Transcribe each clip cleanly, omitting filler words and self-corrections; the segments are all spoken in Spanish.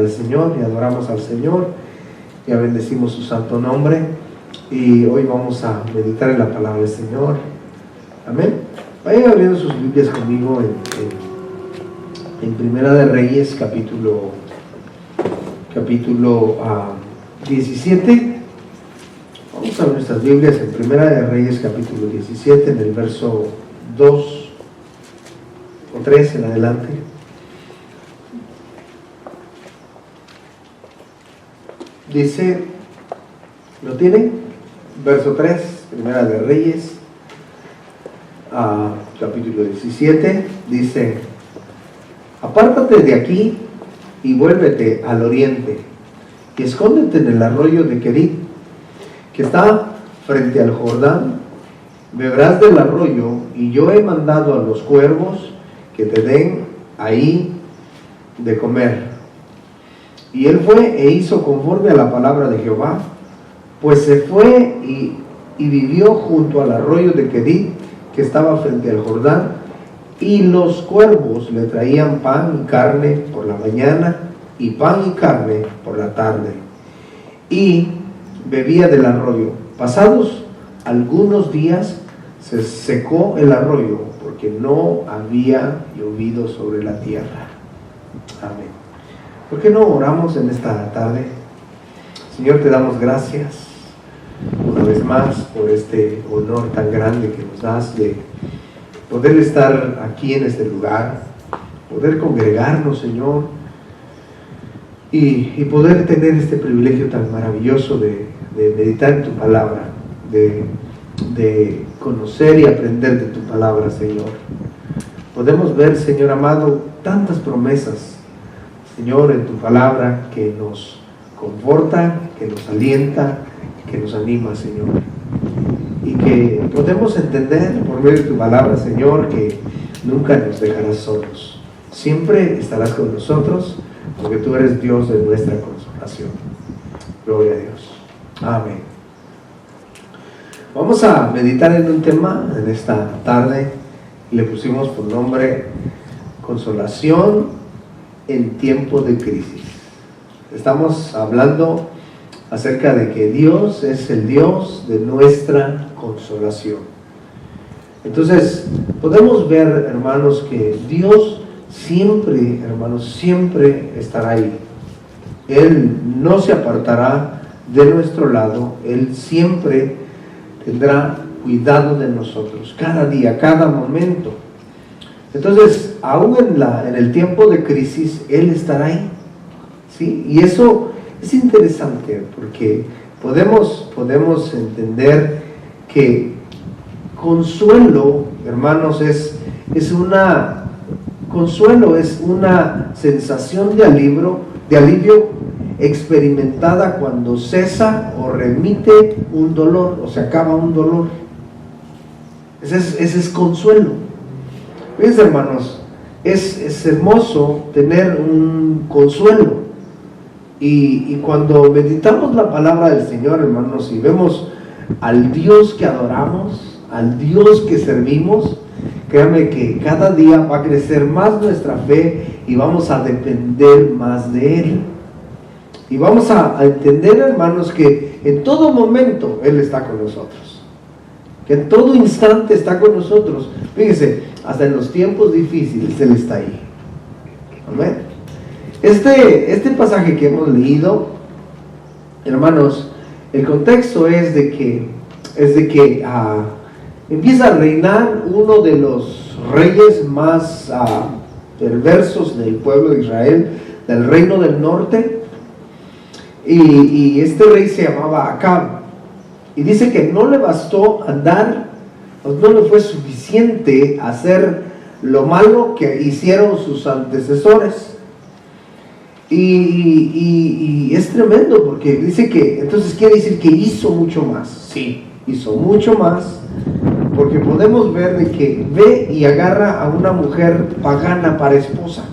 del Señor y adoramos al Señor y bendecimos su santo nombre. Y hoy vamos a meditar en la palabra del Señor. Amén. Vayan abriendo sus Biblias conmigo en Primera de Reyes, capítulo 17. Vamos a ver nuestras Biblias en Primera de Reyes, capítulo 17, en el verso 2 o 3 en adelante. Dice, ¿lo tienen? Verso 3, Primera de Reyes, capítulo 17, dice: apártate de aquí y vuélvete al oriente, y escóndete en el arroyo de Querit, que está frente al Jordán. Beberás del arroyo, y yo he mandado a los cuervos que te den ahí de comer. Y él fue e hizo conforme a la palabra de Jehová, pues se fue y vivió junto al arroyo de Querit, que estaba frente al Jordán, y los cuervos le traían pan y carne por la mañana, y pan y carne por la tarde, y bebía del arroyo. Pasados algunos días se secó el arroyo, porque no había llovido sobre la tierra. Amén. ¿Por qué no oramos en esta tarde? Señor, te damos gracias una vez más por este honor tan grande que nos das de poder estar aquí en este lugar, poder congregarnos, Señor, y poder tener este privilegio tan maravilloso de meditar en tu palabra, de conocer y aprender de tu palabra, Señor. Podemos ver, Señor amado, tantas promesas, Señor, en tu palabra, que nos conforta, que nos alienta, que nos anima, Señor. Y que podemos entender por medio de tu palabra, Señor, que nunca nos dejarás solos. Siempre estarás con nosotros, porque tú eres Dios de nuestra consolación. Gloria a Dios. Amén. Vamos a meditar en un tema en esta tarde. Le pusimos por nombre consolación en tiempo de crisis. Estamos hablando acerca de que Dios es el Dios de nuestra consolación. Entonces, podemos ver, hermanos, que Dios siempre, hermanos, siempre estará ahí. Él no se apartará de nuestro lado. Él siempre tendrá cuidado de nosotros, cada día, cada momento. Entonces, aún en el tiempo de crisis, Él estará ahí, ¿sí? Y eso es interesante, porque podemos entender que consuelo, hermanos, es una sensación de alivio experimentada cuando cesa o remite un dolor, o se acaba un dolor. Ese es consuelo. Fíjense, hermanos, es hermoso tener un consuelo. Y cuando meditamos la palabra del Señor, hermanos, y vemos al Dios que adoramos, al Dios que servimos, créanme que cada día va a crecer más nuestra fe y vamos a depender más de Él. Y vamos a entender, hermanos, que en todo momento Él está con nosotros, que en todo instante está con nosotros. Fíjense, hasta en los tiempos difíciles Él está ahí. Amén. Este pasaje que hemos leído, hermanos, el contexto es de que empieza a reinar uno de los reyes más perversos del pueblo de Israel, del reino del norte, y este rey se llamaba Acab. Y dice que no le bastó andar, no le fue suficiente hacer lo malo que hicieron sus antecesores. Y es tremendo, porque dice que, entonces quiere decir que hizo mucho más. Sí, hizo mucho más, porque podemos ver de que ve y agarra a una mujer pagana para esposa.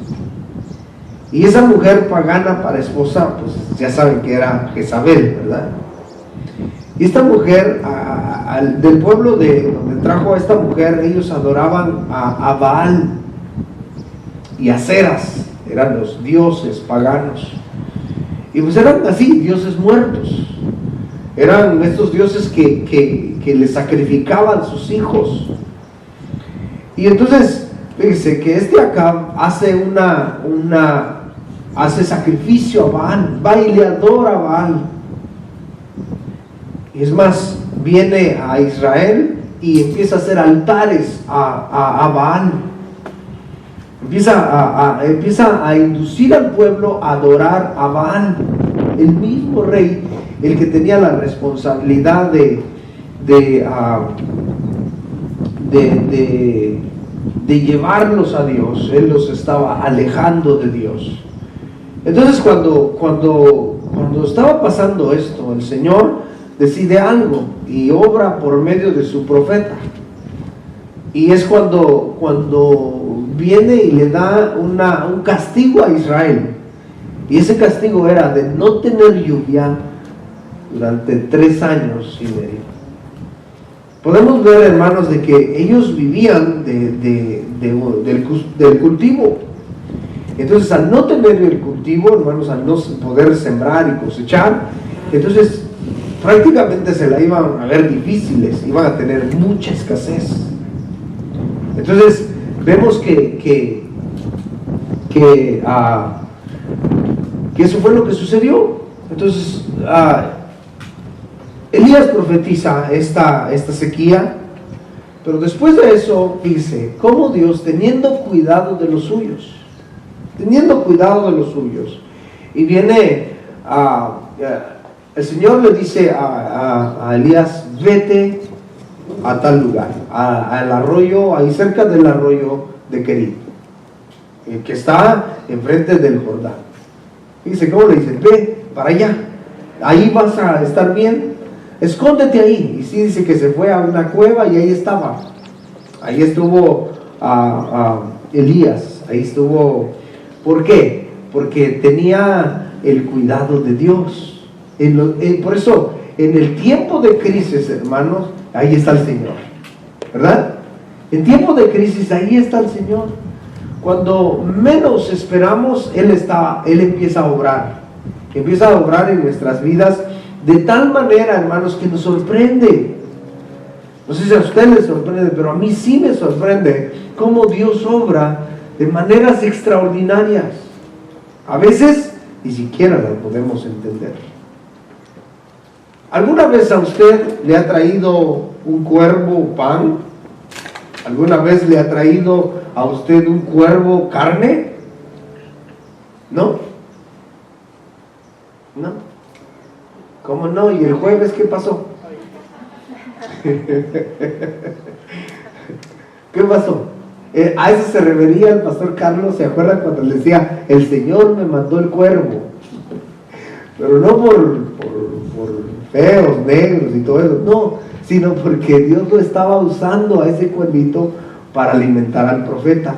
Y esa mujer pagana para esposa, pues ya saben que era Jezabel, ¿verdad? Y esta mujer, del pueblo de donde trajo a esta mujer, ellos adoraban a Baal y a Ceras, eran los dioses paganos. Y pues eran así, dioses muertos. Eran estos dioses que les sacrificaban sus hijos. Y entonces, fíjense que Acab hace sacrificio a Baal, va y le adora a Baal. Y es más, viene a Israel y empieza a hacer altares a Baal. Empieza a inducir al pueblo a adorar a Baal. El mismo rey, el que tenía la responsabilidad de llevarlos a Dios, él los estaba alejando de Dios. Entonces cuando estaba pasando esto, el Señor decide algo y obra por medio de su profeta. Y es cuando viene y le da un castigo a Israel. Y ese castigo era de no tener lluvia durante 3 años y medio. Podemos ver, hermanos, de que ellos vivían del cultivo. Entonces, al no tener el cultivo, hermanos, al no poder sembrar y cosechar, entonces prácticamente se la iban a ver difíciles, iban a tener mucha escasez. Entonces, vemos que eso fue lo que sucedió. Entonces, Elías profetiza esta sequía, pero después de eso dice, cómo Dios, teniendo cuidado de los suyos, y viene el Señor le dice a Elías, vete a tal lugar, al arroyo, ahí cerca del arroyo de Kerit, que está enfrente del Jordán. Dice, ¿cómo le dice? Ve para allá, ahí vas a estar bien, escóndete ahí. Y sí, dice que se fue a una cueva y ahí estaba. Ahí estuvo Elías, ahí estuvo. ¿Por qué? Porque tenía el cuidado de Dios. Por eso, en el tiempo de crisis, hermanos, ahí está el Señor, ¿verdad? En tiempo de crisis, ahí está el Señor. Cuando menos esperamos, Él empieza a obrar. Empieza a obrar en nuestras vidas de tal manera, hermanos, que nos sorprende. No sé si a usted le sorprende, pero a mí sí me sorprende cómo Dios obra de maneras extraordinarias. A veces ni siquiera lo podemos entender. ¿Alguna vez a usted le ha traído un cuervo pan? ¿Alguna vez le ha traído a usted un cuervo carne? ¿No? ¿No? ¿Cómo no? ¿Y el jueves qué pasó? ¿Qué pasó? A eso se refería el pastor Carlos, ¿se acuerdan cuando le decía, el Señor me mandó el cuervo? Pero no por feos, negros y todo eso, no, sino porque Dios lo estaba usando a ese cuervito para alimentar al profeta.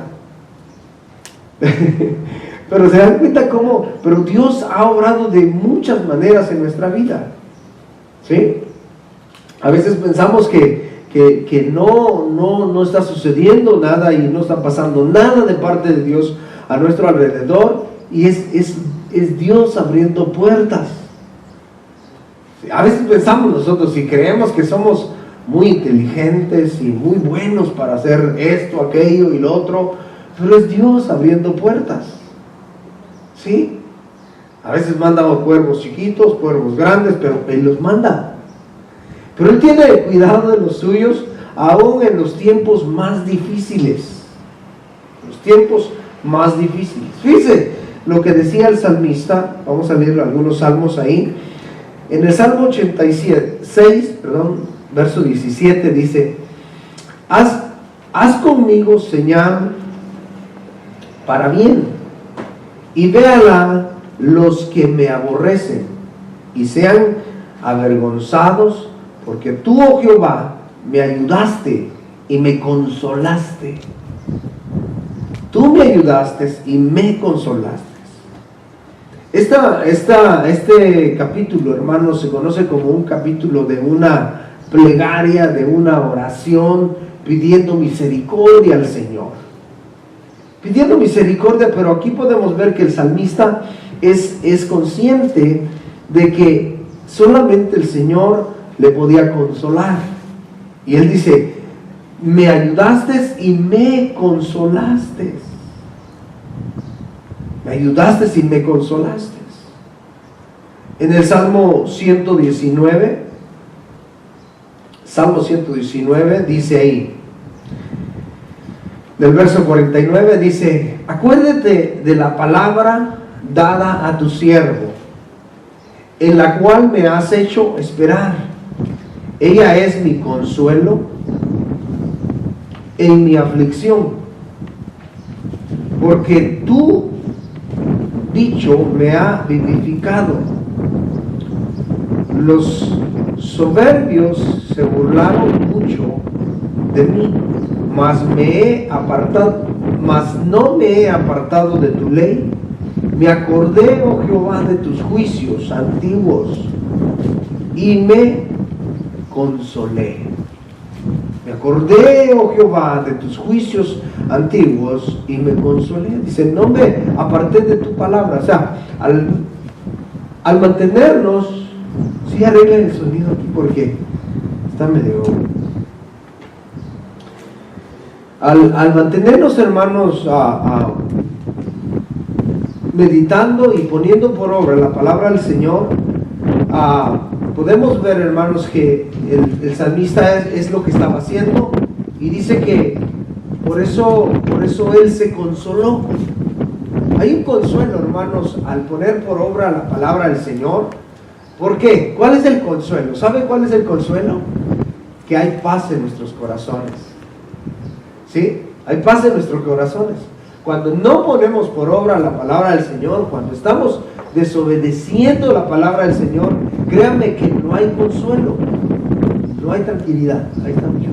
Pero se dan cuenta cómo, pero Dios ha obrado de muchas maneras en nuestra vida, ¿sí? A veces pensamos que no está sucediendo nada y no está pasando nada de parte de Dios a nuestro alrededor, y es Dios abriendo puertas. A veces pensamos nosotros y creemos que somos muy inteligentes y muy buenos para hacer esto, aquello y lo otro, pero es Dios abriendo puertas, ¿sí? A veces manda cuervos chiquitos, cuervos grandes, pero Él los manda. Pero Él tiene cuidado de los suyos, aún en los tiempos más difíciles. Los tiempos más difíciles. Fíjense lo que decía el salmista. Vamos a leer algunos salmos ahí. En el Salmo 86, verso 17 dice, haz conmigo señal para bien, y véala los que me aborrecen, y sean avergonzados, porque tú, oh Jehová, me ayudaste y me consolaste. Tú me ayudaste y me consolaste. Este capítulo, hermanos, se conoce como un capítulo de una plegaria, de una oración, pidiendo misericordia al Señor. Pidiendo misericordia, pero aquí podemos ver que el salmista es consciente de que solamente el Señor le podía consolar. Y él dice, me ayudaste y me consolaste. Me ayudaste y me consolaste. En el Salmo 119, dice ahí, del verso 49, dice, acuérdate de la palabra dada a tu siervo, en la cual me has hecho esperar. Ella es mi consuelo en mi aflicción, porque tu dicho me ha vivificado. Los soberbios se burlaron mucho de mí, mas no me he apartado de tu ley. Me acordé, oh Jehová, de tus juicios antiguos y me consolé. Me acordé, oh Jehová, de tus juicios antiguos y me consolé. Dice, no me aparté de tu palabra. O sea, al mantenernos, sí, arreglen el sonido aquí porque está medio... Al mantenernos, hermanos, meditando y poniendo por obra la palabra del Señor, podemos ver, hermanos, que el salmista es lo que estaba haciendo, y dice que por eso él se consoló. Hay un consuelo, hermanos, al poner por obra la palabra del Señor. ¿Por qué? ¿Cuál es el consuelo? ¿Sabe cuál es el consuelo? Que hay paz en nuestros corazones. ¿Sí? Hay paz en nuestros corazones. Cuando no ponemos por obra la palabra del Señor, cuando estamos desobedeciendo la palabra del Señor, créanme que no hay consuelo, no hay tranquilidad. Ahí están muchos.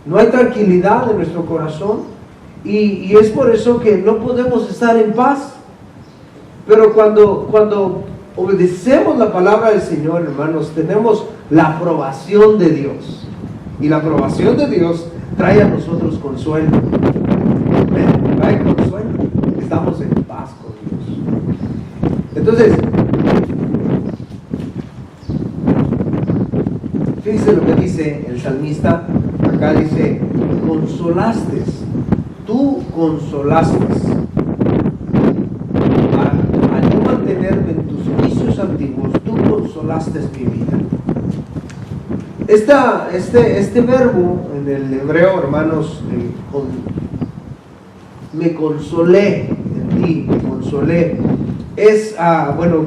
No hay tranquilidad en nuestro corazón, y es por eso que no podemos estar en paz. Pero cuando obedecemos la palabra del Señor, hermanos, tenemos la aprobación de Dios, y la aprobación de Dios trae a nosotros consuelo. Trae consuelo, estamos en paz con Dios. Entonces, fíjense lo que dice el salmista. Acá dice, consolaste, tú consolaste. Al no mantenerme en tus juicios antiguos, tú consolaste mi vida. Este verbo en el hebreo, hermanos, me consolé en ti, me consolé,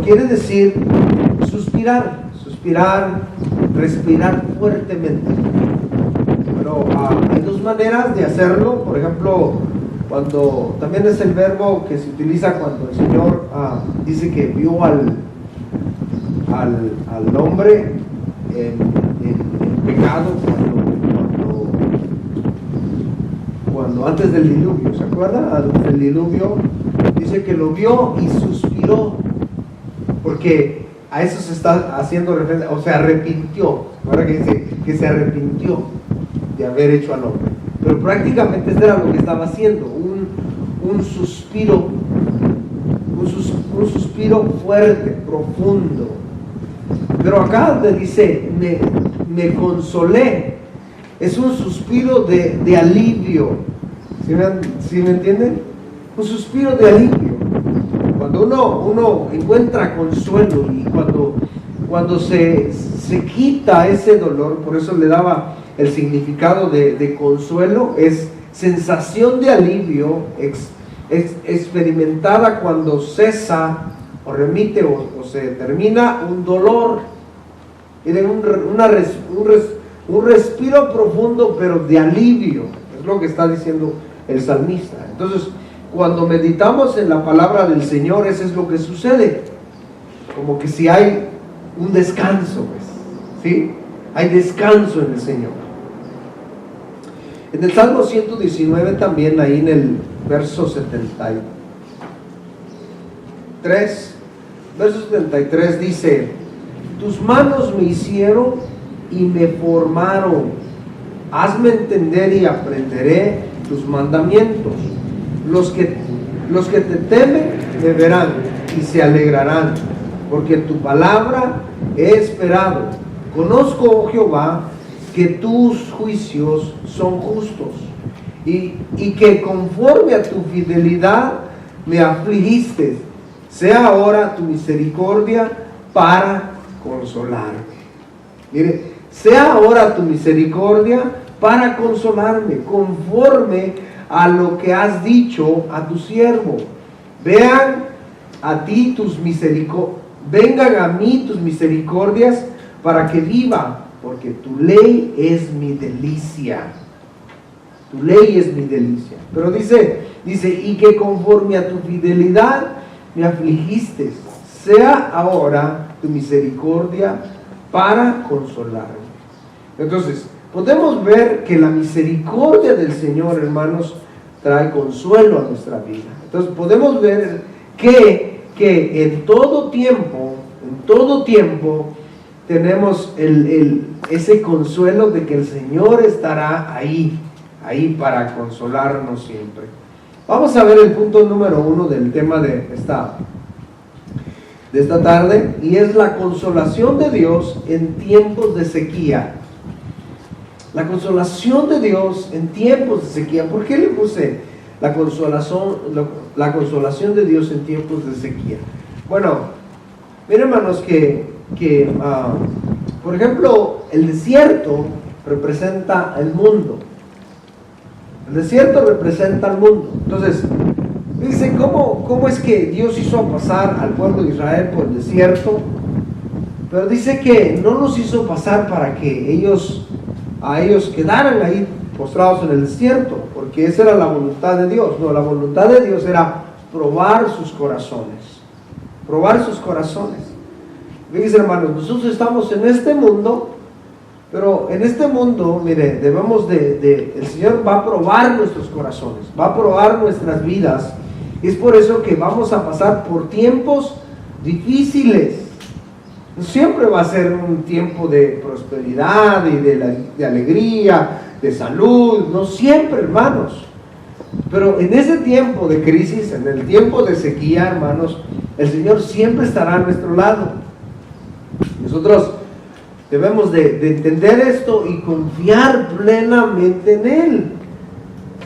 quiere decir suspirar, respirar fuertemente. Pero hay dos maneras de hacerlo. Por ejemplo, cuando también es el verbo que se utiliza cuando el Señor dice que vio al hombre en pecado, cuando antes del diluvio, ¿se acuerda? Antes del diluvio dice que lo vio y suspiró, porque a eso se está haciendo referencia, o se arrepintió. Ahora que dice que se arrepintió de haber hecho al hombre, pero prácticamente eso era lo que estaba haciendo, un suspiro, un suspiro fuerte, profundo. Pero acá donde dice me consolé, es un suspiro de alivio. ¿Sí me entienden? Un suspiro de alivio. Cuando uno encuentra consuelo, y cuando se quita ese dolor, por eso le daba el significado de consuelo, es sensación de alivio experimentada cuando cesa o remite o se termina un dolor. Miren, un respiro profundo, pero de alivio, es lo que está diciendo el salmista. Entonces, cuando meditamos en la palabra del Señor, eso es lo que sucede, como que si hay un descanso, pues, ¿sí? Hay descanso en el Señor. En el Salmo 119 también, ahí en el verso 73, verso 73 dice, tus manos me hicieron y me formaron, hazme entender y aprenderé tus mandamientos. Los que te temen me verán y se alegrarán, porque tu palabra he esperado. Conozco, oh Jehová, que tus juicios son justos, y que conforme a tu fidelidad me afligiste. Sea ahora tu misericordia para consolarme. Mire, sea ahora tu misericordia para consolarme, conforme a lo que has dicho a tu siervo. Vengan a mí tus misericordias para que viva, porque tu ley es mi delicia. Tu ley es mi delicia. Pero dice, y que conforme a tu fidelidad me afligiste, sea ahora tu misericordia para consolarme. Entonces, podemos ver que la misericordia del Señor, hermanos, trae consuelo a nuestra vida. Entonces, podemos ver que en todo tiempo tenemos ese consuelo de que el Señor estará ahí para consolarnos siempre. Vamos a ver el punto número 1 del tema de esta tarde, y es la consolación de Dios en tiempos de sequía. La consolación de Dios en tiempos de sequía. ¿Por qué le puse la consolación de Dios en tiempos de sequía? Bueno, miren, hermanos, por ejemplo, el desierto representa el mundo. El desierto representa el mundo. Entonces, dice, ¿cómo es que Dios hizo pasar al pueblo de Israel por el desierto? Pero dice que no los hizo pasar para que ellos quedaran ahí postrados en el desierto, porque esa era la voluntad de Dios. No, la voluntad de Dios era probar sus corazones. Probar sus corazones. Fíjense, hermanos, nosotros estamos en este mundo, pero en este mundo, mire, el Señor va a probar nuestros corazones, va a probar nuestras vidas. Y es por eso que vamos a pasar por tiempos difíciles. No siempre va a ser un tiempo de prosperidad y de alegría, de salud, no siempre, hermanos. Pero en ese tiempo de crisis, en el tiempo de sequía, hermanos, el Señor siempre estará a nuestro lado. Nosotros debemos de entender esto y confiar plenamente en Él.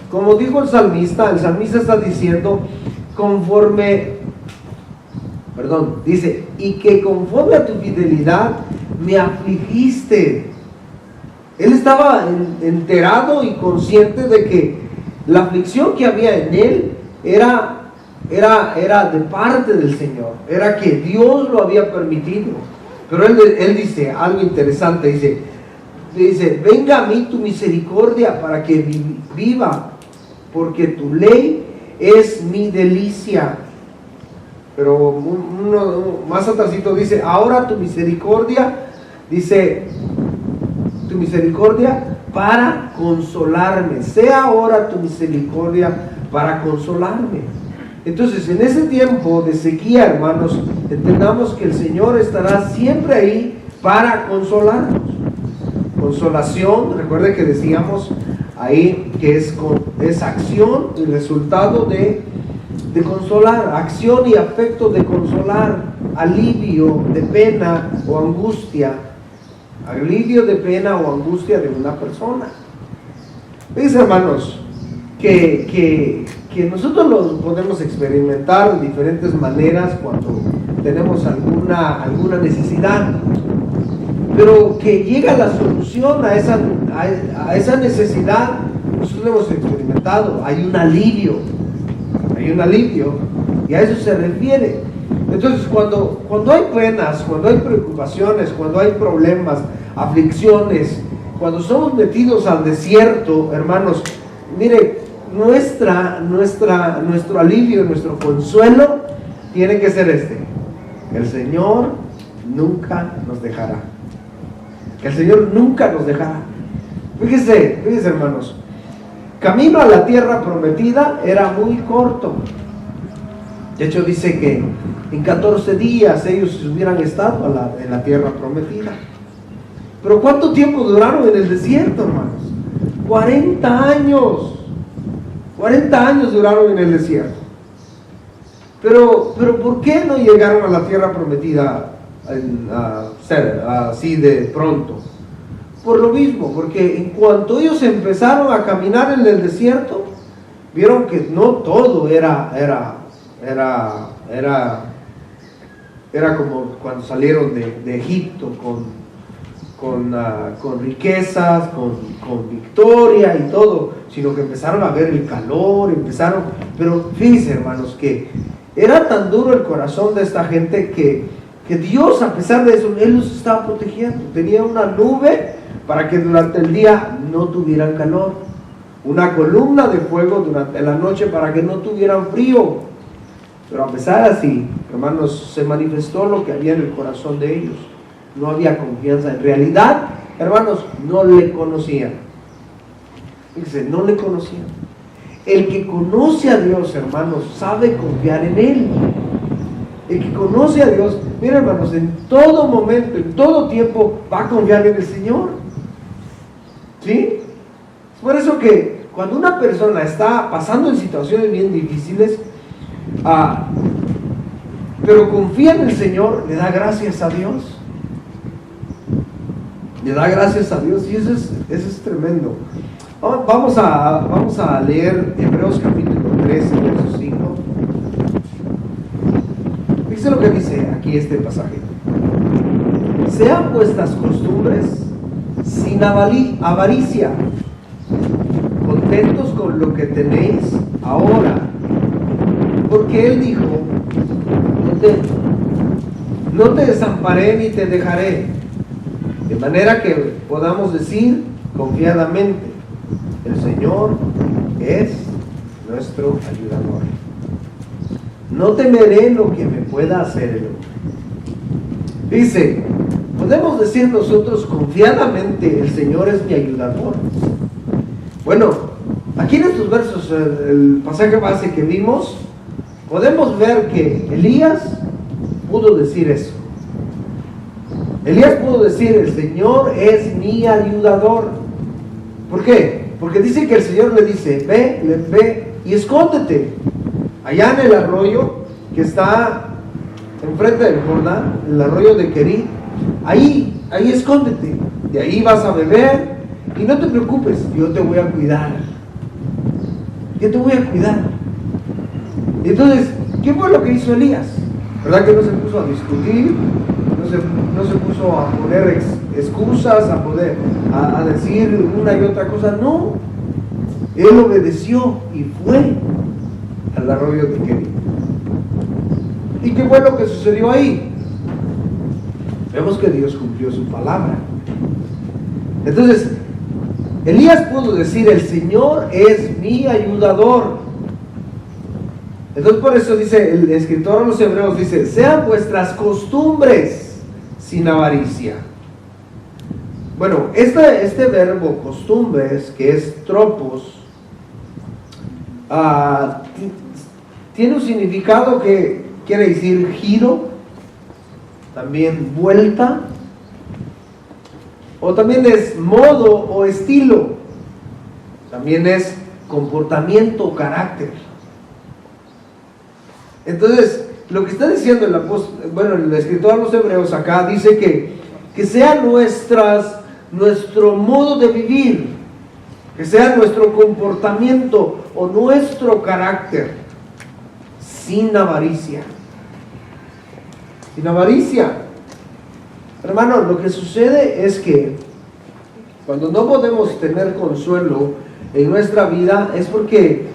Como dijo el salmista está diciendo, dice, y que conforme a tu fidelidad me afligiste. Él estaba enterado y consciente de que la aflicción que había en él era de parte del Señor, era que Dios lo había permitido. Pero él dice algo interesante, dice, venga a mí tu misericordia para que viva, porque tu ley es mi delicia. Pero más atrásito dice, ahora tu misericordia, tu misericordia para consolarme, sea ahora tu misericordia para consolarme. Entonces, en ese tiempo de sequía, hermanos, entendamos que el Señor estará siempre ahí para consolarnos. Consolación, recuerde que decíamos ahí que es acción y resultado de consolar, acción y afecto de consolar, alivio de pena o angustia, de una persona. ¿Ves, hermanos? Que nosotros lo podemos experimentar de diferentes maneras cuando tenemos alguna necesidad, pero que llega la solución a esa necesidad, nosotros lo hemos experimentado, hay un alivio, y a eso se refiere. Entonces, cuando hay penas, cuando hay preocupaciones, cuando hay problemas, aflicciones, cuando somos metidos al desierto, hermanos, mire, nuestro alivio, nuestro consuelo tiene que ser el Señor nunca nos dejará. El Señor nunca nos dejará. Fíjese, hermanos, camino a la tierra prometida era muy corto. De hecho, dice que en 14 días ellos hubieran estado en la tierra prometida. Pero ¿cuánto tiempo duraron en el desierto, hermanos? 40 años. 40 años duraron en el desierto. Pero ¿por qué no llegaron a la tierra prometida así de pronto? Por lo mismo, porque en cuanto ellos empezaron a caminar en el desierto, vieron que no todo era como cuando salieron de Egipto con riquezas, con victoria y todo, sino que empezaron a ver el calor, pero fíjense, hermanos, que era tan duro el corazón de esta gente que Dios, a pesar de eso, Él los estaba protegiendo. Tenía una nube para que durante el día no tuvieran calor, una columna de fuego durante la noche para que no tuvieran frío. Pero a pesar así, hermanos, se manifestó lo que había en el corazón de ellos. No había confianza. En realidad, hermanos, no le conocían. Fíjense, no le conocían. El que conoce a Dios, hermanos, sabe confiar en Él. El que conoce a Dios, miren, hermanos, en todo momento, en todo tiempo, va a confiar en el Señor. ¿Sí? Es por eso que cuando una persona está pasando en situaciones bien difíciles, pero confía en el Señor, le da gracias a Dios. Le da gracias a Dios, y eso es tremendo. Vamos a leer Hebreos capítulo 13, verso 5. Fíjense lo que dice aquí este pasaje. Sean vuestras costumbres sin avaricia, contentos con lo que tenéis ahora, porque Él dijo: no te desamparé ni te dejaré. De manera que podamos decir confiadamente: el Señor es nuestro ayudador. No temeré lo que me pueda hacer el hombre. Dice, podemos decir nosotros confiadamente: el Señor es mi ayudador. Bueno, aquí en estos versos, el pasaje base que vimos, podemos ver que Elías pudo decir eso. Elías pudo decir: el Señor es mi ayudador. ¿Por qué? Porque dice que el Señor le dice: ve y escóndete allá en el arroyo que está enfrente del Jordán, el arroyo de Querit. Ahí escóndete, de ahí vas a beber y no te preocupes, yo te voy a cuidar. Yo te voy a cuidar. Y entonces, ¿qué fue lo que hizo Elías? ¿Verdad que no se puso a discutir? No se puso a poner excusas, a decir una y otra cosa. No, él obedeció y fue al arroyo de Querit. ¿Y qué fue lo que sucedió ahí? Vemos que Dios cumplió su palabra. Entonces, Elías pudo decir: el Señor es mi ayudador. Entonces, por eso dice el escritor a los Hebreos, dice: sean vuestras costumbres sin avaricia. Bueno, este verbo costumbres, que es tropos, tiene un significado que quiere decir giro, también vuelta, o también es modo o estilo, también es comportamiento o carácter. Entonces, lo que está diciendo el escritor a los Hebreos acá dice que sea nuestro modo de vivir, que sea nuestro comportamiento o nuestro carácter, sin avaricia. Sin avaricia. Hermano, lo que sucede es que cuando no podemos tener consuelo en nuestra vida es porque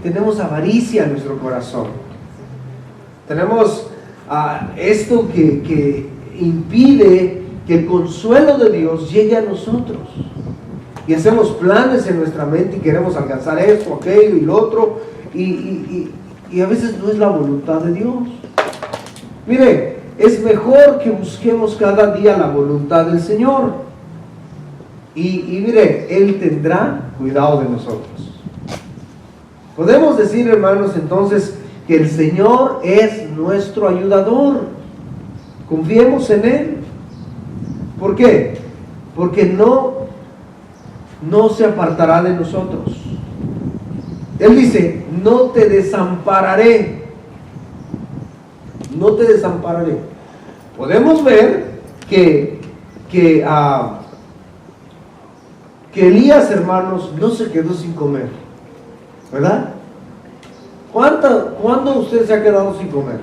tenemos avaricia en nuestro corazón. Tenemos esto que impide que el consuelo de Dios llegue a nosotros. Y hacemos planes en nuestra mente y queremos alcanzar esto, aquello y lo otro. Y a veces no es la voluntad de Dios. Mire, es mejor que busquemos cada día la voluntad del Señor. Y mire, Él tendrá cuidado de nosotros. Podemos decir, hermanos, entonces, que el Señor es nuestro ayudador. Confiemos en Él. ¿Por qué? Porque no se apartará de nosotros. Él dice: no te desampararé. no te desampararé. Podemos ver que Elías, hermanos, no se quedó sin comer, ¿verdad? ¿Cuándo usted se ha quedado sin comer?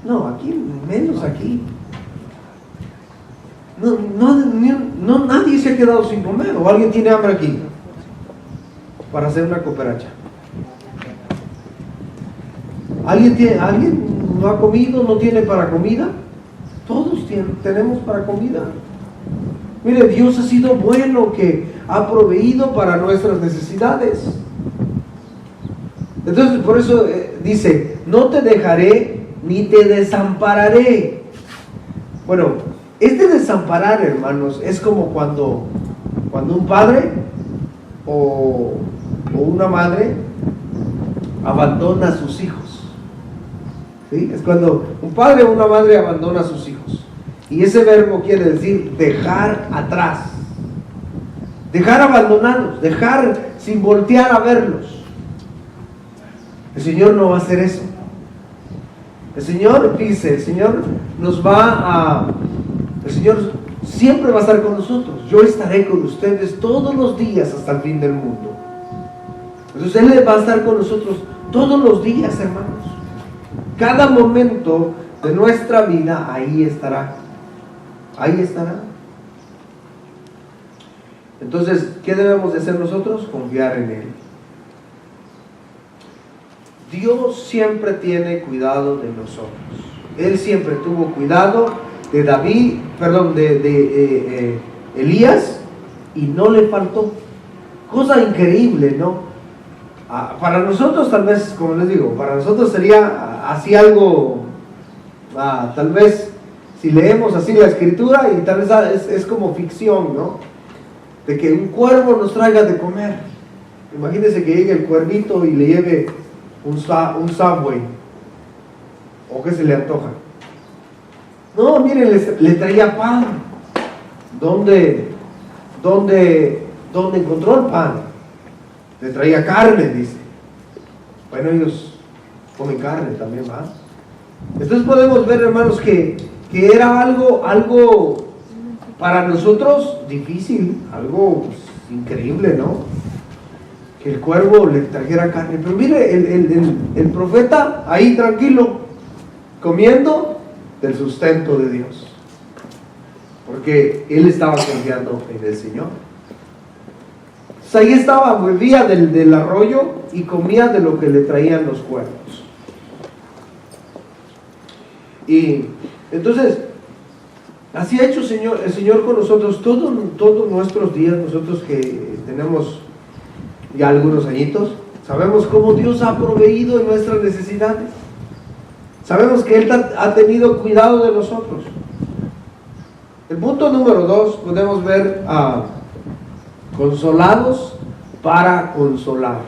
No, aquí, menos aquí. No, nadie se ha quedado sin comer. ¿O alguien tiene hambre aquí para hacer una cooperacha? ¿Alguien no ha comido, no tiene para comida? Todos tenemos para comida. Mire, Dios ha sido bueno, que ha proveído para nuestras necesidades. Entonces, por eso dice, no te dejaré ni te desampararé. Bueno, este desamparar, hermanos, es como cuando un padre o una madre abandona a sus hijos. ¿Sí? Es cuando un padre o una madre abandona a sus hijos. Y ese verbo quiere decir dejar atrás, dejar abandonados, dejar sin voltear a verlos. El Señor no va a hacer eso. El Señor dice, el Señor siempre va a estar con nosotros. Yo estaré con ustedes todos los días hasta el fin del mundo. Entonces Él va a estar con nosotros todos los días, hermanos. Cada momento de nuestra vida, ahí estará. Ahí estará. Entonces, ¿qué debemos de hacer nosotros? Confiar en Él. Dios siempre tiene cuidado de nosotros. Él siempre tuvo cuidado de Elías, y no le faltó. Cosa increíble, ¿no? Para nosotros tal vez, como les digo, para nosotros sería así algo, tal vez si leemos así la escritura, y tal vez es como ficción, ¿no? De que un cuervo nos traiga de comer. Imagínense que llegue el cuervito y le lleve un Subway, o que se le antoja. No, miren, le traía pan. ¿Dónde encontró el pan? Le traía carne, dice. Bueno, ellos comen carne también, ¿va? Entonces podemos ver, hermanos, que era algo para nosotros difícil, algo pues, increíble, ¿no? Que el cuervo le trajera carne. Pero mire, el profeta ahí tranquilo, comiendo del sustento de Dios, porque él estaba confiando en el Señor. Ahí estaba, bebía del arroyo y comía de lo que le traían los cuervos. Y entonces, así ha hecho el Señor con nosotros todos nuestros días. Nosotros que tenemos ya algunos añitos, sabemos cómo Dios ha proveído en nuestras necesidades. Sabemos que Él ha tenido cuidado de nosotros. El punto número 2, podemos ver consolados para consolar.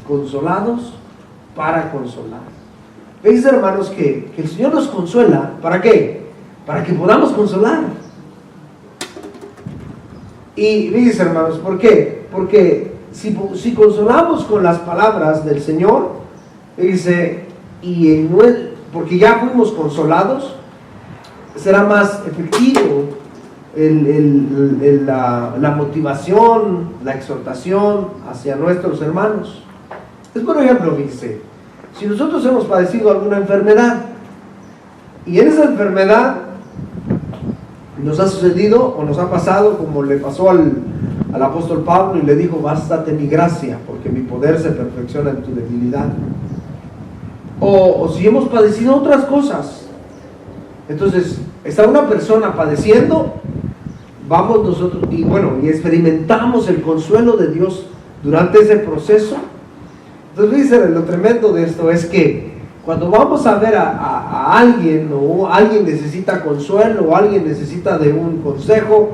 Consolados para consolar. ¿Veis, hermanos, que el Señor nos consuela? ¿Para qué? Para que podamos consolar. Y dice, hermanos, ¿por qué? Porque si consolamos con las palabras del Señor, dice, porque ya fuimos consolados, será más efectivo la motivación, la exhortación hacia nuestros hermanos. Es, por ejemplo, dice, si nosotros hemos padecido alguna enfermedad, y en esa enfermedad nos ha sucedido o nos ha pasado como le pasó al apóstol Pablo, y le dijo, bástate mi gracia, porque mi poder se perfecciona en tu debilidad. O si hemos padecido otras cosas, entonces está una persona padeciendo, vamos nosotros y experimentamos el consuelo de Dios durante ese proceso. Entonces dice, lo tremendo de esto es que cuando vamos a ver a alguien, o alguien necesita consuelo, o alguien necesita de un consejo,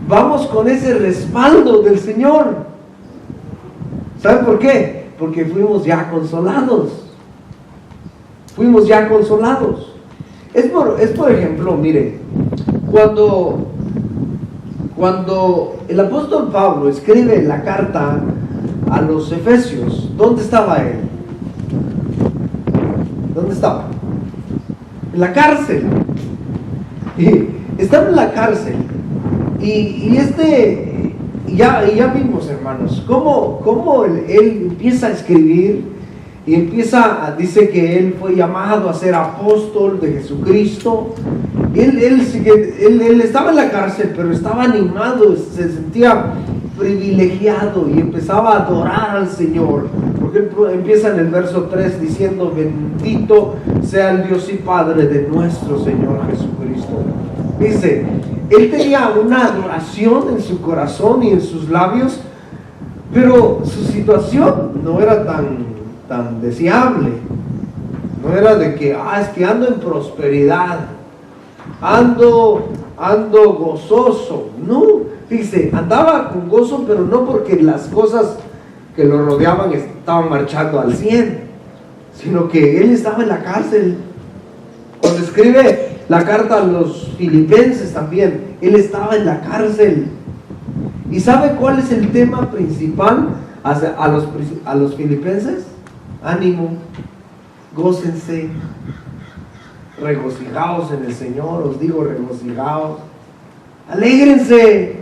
vamos con ese respaldo del Señor. ¿Saben por qué? Porque fuimos ya consolados. Fuimos ya consolados. Es por ejemplo, mire, cuando el apóstol Pablo escribe la carta a los Efesios, ¿dónde estaba él? ¿Dónde estaba? En la cárcel. Y estaba en la cárcel. Y ya vimos, hermanos, cómo él empieza a escribir y dice que él fue llamado a ser apóstol de Jesucristo. Él estaba en la cárcel, pero estaba animado, se sentía privilegiado y empezaba a adorar al Señor, porque él empieza en el verso 3 diciendo: bendito sea el Dios y Padre de nuestro Señor Jesucristo. Dice, él tenía una adoración en su corazón y en sus labios, pero su situación no era tan deseable. No era de que, es que ando en prosperidad, ando gozoso. No, dice, andaba con gozo, pero no porque las cosas que lo rodeaban estaban marchando al 100, sino que él estaba en la cárcel. Cuando escribe la carta a los filipenses también, él estaba en la cárcel. ¿Y sabe cuál es el tema principal a los filipenses? Ánimo, gócense, regocijaos en el Señor, os digo regocijaos, alégrense.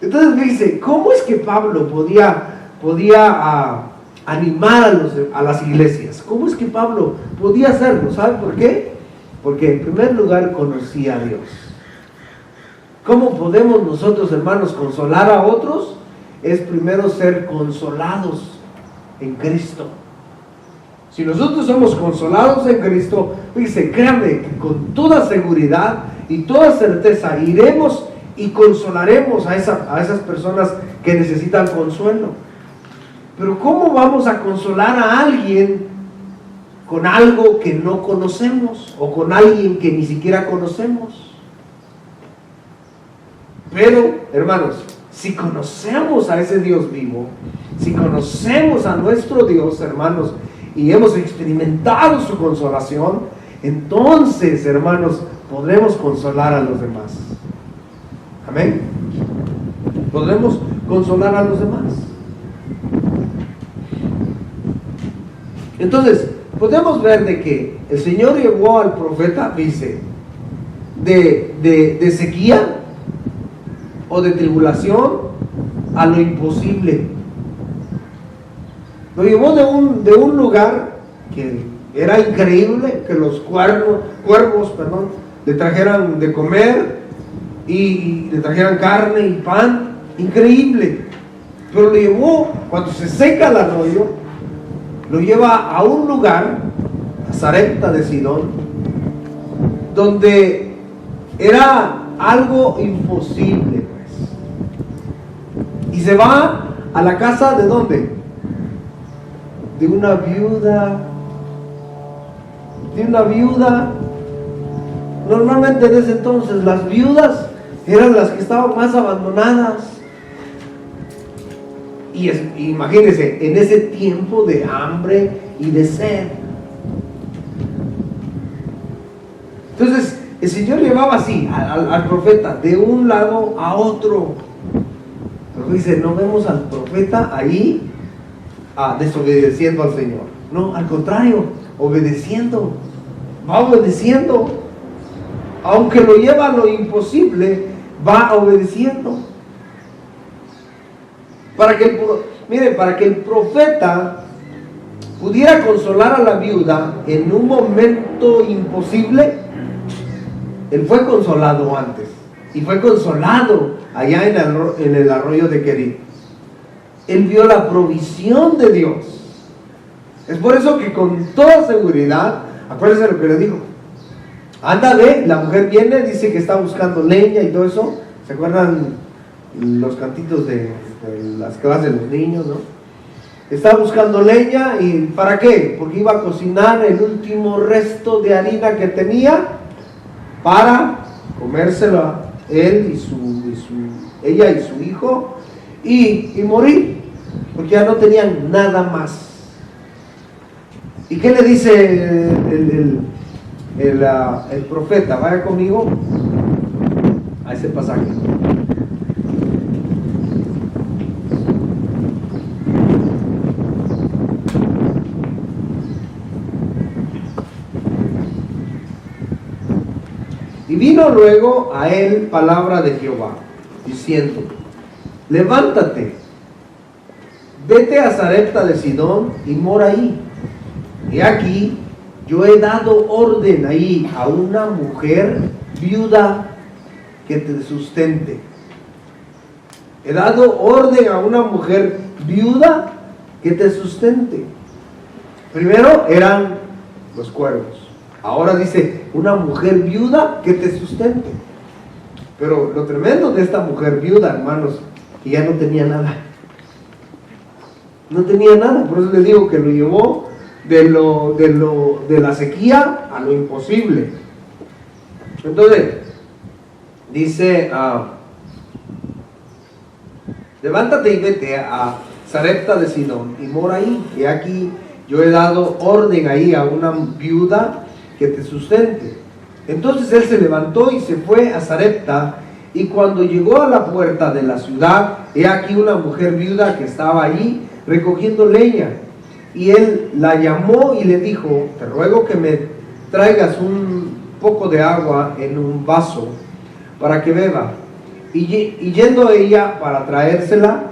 Entonces dice, ¿cómo es que Pablo podía animar a las iglesias? ¿Cómo es que Pablo podía hacerlo? ¿Sabe por qué? Porque en primer lugar conocía a Dios. ¿Cómo podemos nosotros, hermanos, consolar a otros? Es primero ser consolados en Cristo. Si nosotros somos consolados en Cristo, dice, créanme que con toda seguridad y toda certeza iremos y consolaremos a esas personas que necesitan consuelo. Pero ¿cómo vamos a consolar a alguien con algo que no conocemos o con alguien que ni siquiera conocemos? Pero, hermanos, si conocemos a ese Dios vivo, si conocemos a nuestro Dios, hermanos, y hemos experimentado su consolación, entonces, hermanos, podremos consolar a los demás. Amén. Podremos consolar a los demás. Entonces, podemos ver de que el Señor llevó al profeta, dice, de sequía o de tribulación a lo imposible. Lo llevó de un lugar que era increíble, que los cuervos le trajeran de comer y le trajeran carne y pan, increíble. Pero lo llevó, cuando se seca el arroyo, lo lleva a un lugar, a Sarepta de Sidón, donde era algo imposible, pues. Y se va a la casa ¿de dónde? De una viuda. Normalmente en ese entonces las viudas eran las que estaban más abandonadas. Y imagínense, en ese tiempo de hambre y de sed. Entonces, el Señor llevaba así al profeta de un lado a otro. Pero dice, no vemos al profeta ahí desobedeciendo al Señor. No, al contrario, obedeciendo. Va obedeciendo. Aunque lo lleva a lo imposible, va obedeciendo. Para que el profeta pudiera consolar a la viuda en un momento imposible, él fue consolado antes. Y fue consolado allá en el arroyo de Querit. Él vio la provisión de Dios. Es por eso que con toda seguridad, acuérdense lo que le dijo. Ándale, la mujer viene, dice que está buscando leña y todo eso. ¿Se acuerdan los cantitos de las clases de los niños, no? Está buscando leña, ¿y para qué? Porque iba a cocinar el último resto de harina que tenía para comérselo él ella y su hijo y morir, porque ya no tenían nada más. ¿Y qué le dice el profeta? Vaya conmigo a ese pasaje. Y vino luego a él palabra de Jehová, diciendo: levántate, vete a Sarepta de Sidón y mora ahí. Y aquí yo he dado orden ahí a una mujer viuda que te sustente. He dado orden a una mujer viuda que te sustente. Primero eran los cuervos. Ahora dice una mujer viuda que te sustente. Pero lo tremendo de esta mujer viuda, hermanos, que ya no tenía nada. No tenía nada. Por eso les digo que lo llevó de la sequía a lo imposible. Entonces, dice, levántate y vete a Sarepta de Sidón y mora ahí. Y aquí yo he dado orden ahí a una viuda que te sustente. Entonces él se levantó y se fue a Sarepta, y cuando llegó a la puerta de la ciudad, he aquí una mujer viuda que estaba allí recogiendo leña. Y él la llamó y le dijo: te ruego que me traigas un poco de agua en un vaso para que beba. Y yendo ella para traérsela,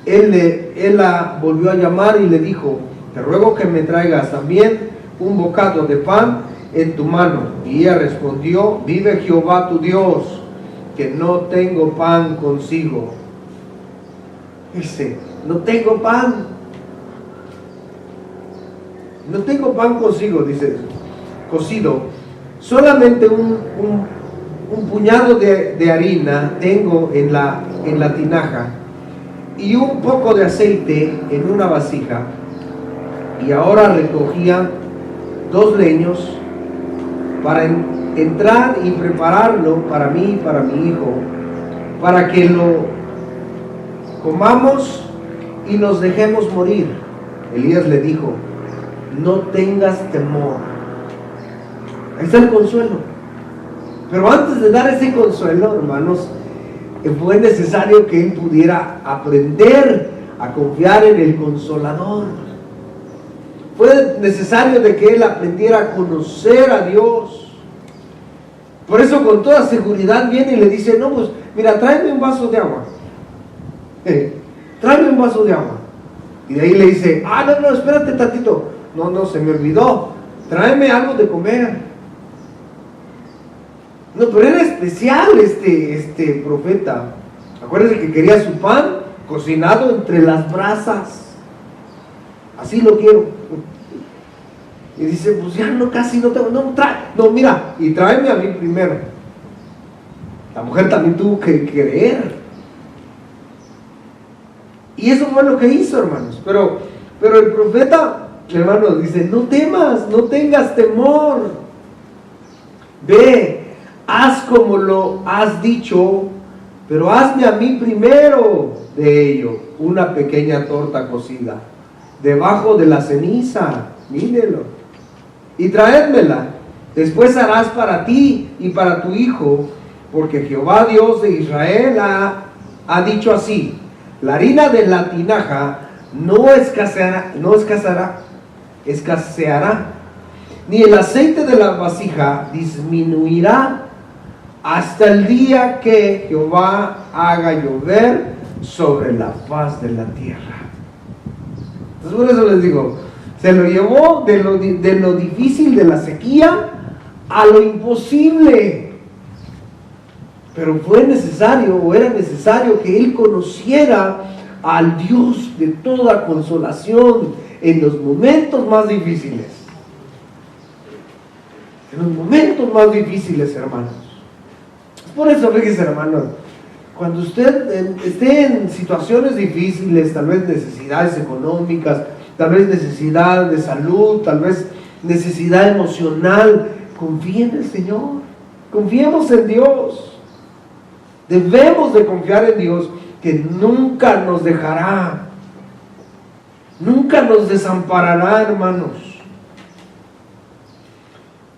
él la volvió a llamar y le dijo: te ruego que me traigas también un bocado de pan en tu mano. Y ella respondió: vive Jehová tu Dios, que no tengo pan consigo. Dice: no tengo pan. No tengo pan consigo, dice, cocido. Solamente un puñado de harina tengo en la tinaja, y un poco de aceite en una vasija. Y ahora recogía 2 leños para entrar y prepararlo para mí y para mi hijo, para que lo comamos y nos dejemos morir. Elías le dijo: no tengas temor. Ahí está el consuelo. Pero antes de dar ese consuelo, hermanos, fue necesario que él pudiera aprender a confiar en el Consolador. Fue necesario de que él aprendiera a conocer a Dios. Por eso con toda seguridad viene y le dice: no, pues mira, tráeme un vaso de agua. Tráeme un vaso de agua. Y de ahí le dice: no, espérate tantito. No, se me olvidó. Tráeme algo de comer. No, pero era especial este profeta. Acuérdense que quería su pan cocinado entre las brasas. Así lo quiero. Y dice: pues ya casi no tengo. No, mira, y tráeme a mí primero. La mujer también tuvo que creer. Y eso fue lo que hizo, hermanos. Pero el profeta, hermanos, dice: no temas, no tengas temor. Ve, haz como lo has dicho, pero hazme a mí primero de ello una pequeña torta cocida debajo de la ceniza, mírelo, y traédmela. Después harás para ti y para tu hijo, porque Jehová Dios de Israel ha dicho así: la harina de la tinaja no escaseará, ni el aceite de la vasija disminuirá hasta el día que Jehová haga llover sobre la faz de la tierra. Entonces, por eso les digo, se lo llevó de lo difícil de la sequía a lo imposible. Pero fue necesario, o era necesario, que él conociera al Dios de toda consolación en los momentos más difíciles. En los momentos más difíciles, hermanos. Por eso, fíjese, hermanos, cuando usted esté en situaciones difíciles, tal vez necesidades económicas, tal vez necesidad de salud, tal vez necesidad emocional, confíe en el Señor. Confiemos en Dios. Debemos de confiar en Dios, que nunca nos dejará, nunca nos desamparará, hermanos.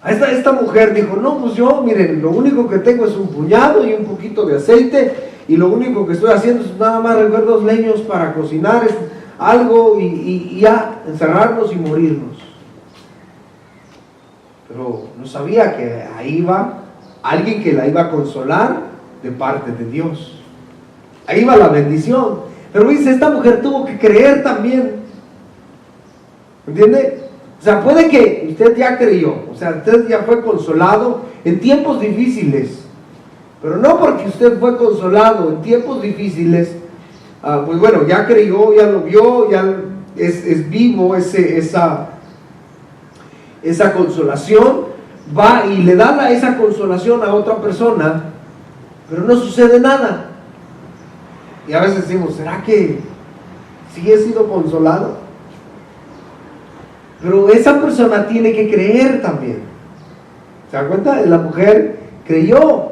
Esta mujer dijo: no, pues yo, miren, lo único que tengo es un puñado y un poquito de aceite, y lo único que estoy haciendo es nada más recoger 2 leños para cocinar algo y ya encerrarnos y morirnos. Pero no sabía que ahí iba alguien que la iba a consolar de parte de Dios. Ahí va la bendición. Pero dice, esta mujer tuvo que creer también. ¿Entiende? O sea, puede que usted ya creyó, o sea, usted ya fue consolado en tiempos difíciles, pero no porque usted fue consolado en tiempos difíciles, pues bueno, ya creyó, ya lo vio, ya es vivo esa consolación, va y le da esa consolación a otra persona, pero no sucede nada. Y a veces decimos, ¿será que sí he sido consolado? Pero esa persona tiene que creer también. ¿Se da cuenta? La mujer creyó,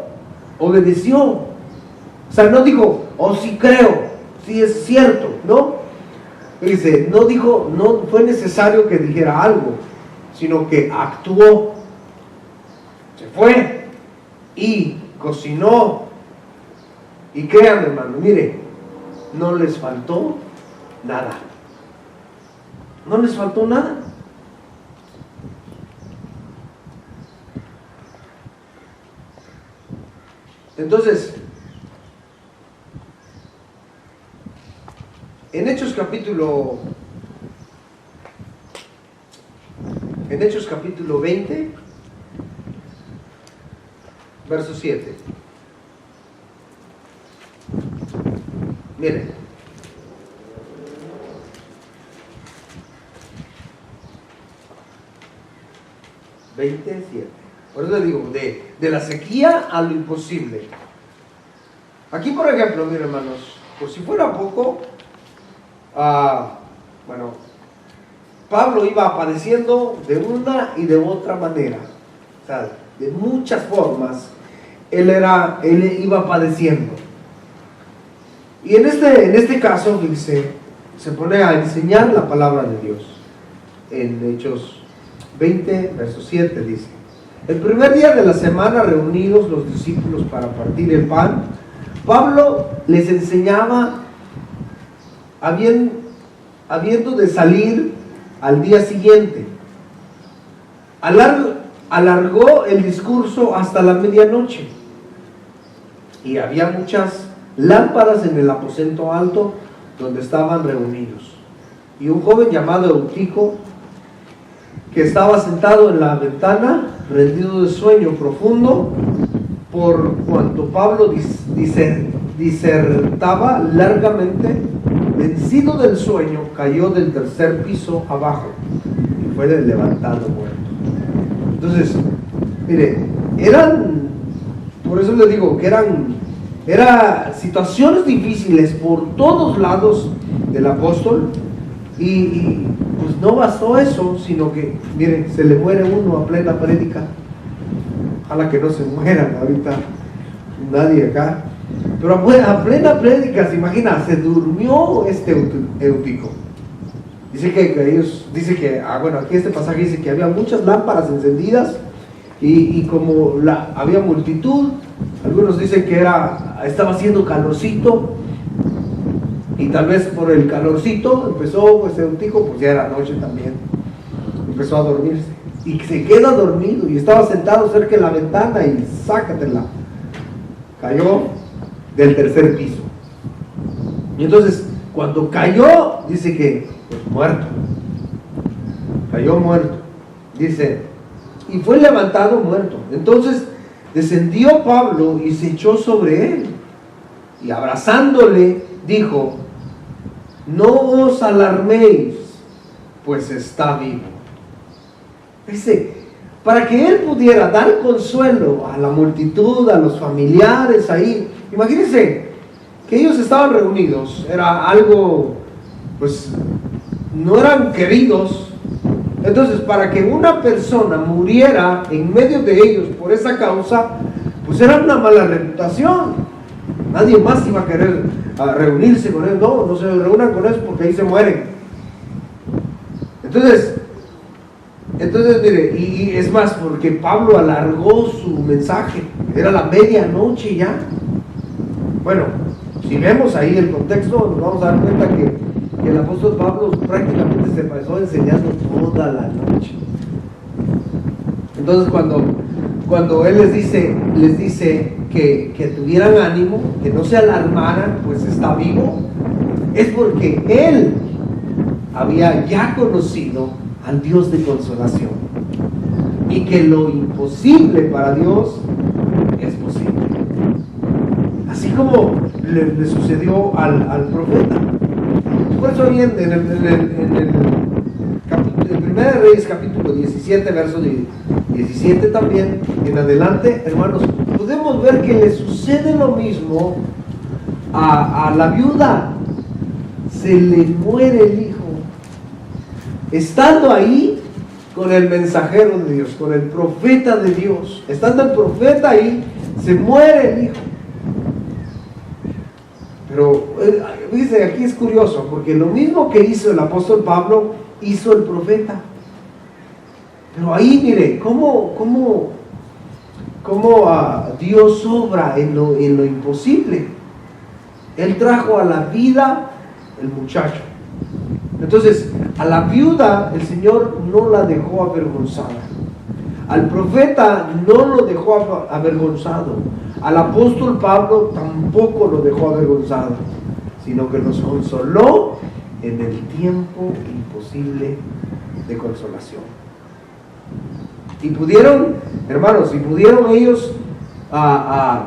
obedeció. O sea, no dijo, oh sí creo, sí es cierto, ¿no? Dice, no dijo, no fue necesario que dijera algo, sino que actuó. Se fue y cocinó. Y créanme, hermano, mire, no les faltó nada. No les faltó nada. Entonces, en Hechos capítulo 20, verso 7. Miren. Por eso le digo, de la sequía a lo imposible. Aquí, por ejemplo, miren, hermanos, por si fuera poco, bueno, Pablo iba padeciendo de una y de otra manera, o sea, de muchas formas, él iba padeciendo. Y en este caso, dice, se pone a enseñar la palabra de Dios. En Hechos 20, verso 7 dice: el primer día de la semana, reunidos los discípulos para partir el pan, Pablo les enseñaba, habiendo de salir al día siguiente. Alargó el discurso hasta la medianoche, y había muchas lámparas en el aposento alto donde estaban reunidos. Y un joven llamado Eutico, que estaba sentado en la ventana, rendido de sueño profundo, por cuanto Pablo disertaba largamente, vencido del sueño, cayó del tercer piso abajo y fue levantado muerto. Entonces, mire, por eso les digo que eran situaciones difíciles por todos lados del apóstol. Y pues no bastó eso, sino que, miren, se le muere uno a plena prédica. Ojalá que no se mueran ahorita nadie acá. Pero a plena prédica, se imagina, se durmió este Eutico. Dice que bueno, aquí este pasaje dice que había muchas lámparas encendidas y como había multitud, algunos dicen que estaba haciendo calorcito. Y tal vez por el calorcito empezó, pues Eutico, pues ya era noche también, empezó a dormirse y se queda dormido y estaba sentado cerca de la ventana y sácatela, cayó del tercer piso. Y entonces cuando cayó, dice que pues, cayó muerto, dice, y fue levantado muerto. Entonces descendió Pablo y se echó sobre él y abrazándole dijo: no os alarméis, pues está vivo. Dice, para que él pudiera dar consuelo a la multitud, a los familiares ahí. Imagínense que ellos estaban reunidos, era algo, pues, no eran queridos. Entonces, para que una persona muriera en medio de ellos por esa causa, pues era una mala reputación. Nadie más iba a querer reunirse con él. No se reúnan con él porque ahí se mueren. Entonces mire, y es más, porque Pablo alargó su mensaje, era la medianoche ya. Bueno, si vemos ahí el contexto, nos vamos a dar cuenta que el apóstol Pablo prácticamente se pasó enseñando toda la noche. Entonces cuando cuando Él les dice que tuvieran ánimo, que no se alarmaran, pues está vivo, es porque Él había ya conocido al Dios de consolación y que lo imposible para Dios es posible. Así como le sucedió al profeta. Por eso ahí en el 1 Reyes capítulo 17, verso 17 también, en adelante, hermanos, podemos ver que le sucede lo mismo a la viuda. Se le muere el hijo. Estando ahí con el mensajero de Dios, con el profeta de Dios, estando el profeta ahí, se muere el hijo. Pero dice, aquí es curioso, porque lo mismo que hizo el apóstol Pablo, hizo el profeta. Pero ahí mire, cómo Dios obra en lo imposible. Él trajo a la vida el muchacho. Entonces, a la viuda el Señor no la dejó avergonzada. Al profeta no lo dejó avergonzado. Al apóstol Pablo tampoco lo dejó avergonzado, sino que los consoló en el tiempo imposible de consolación. Y pudieron, hermanos, ellos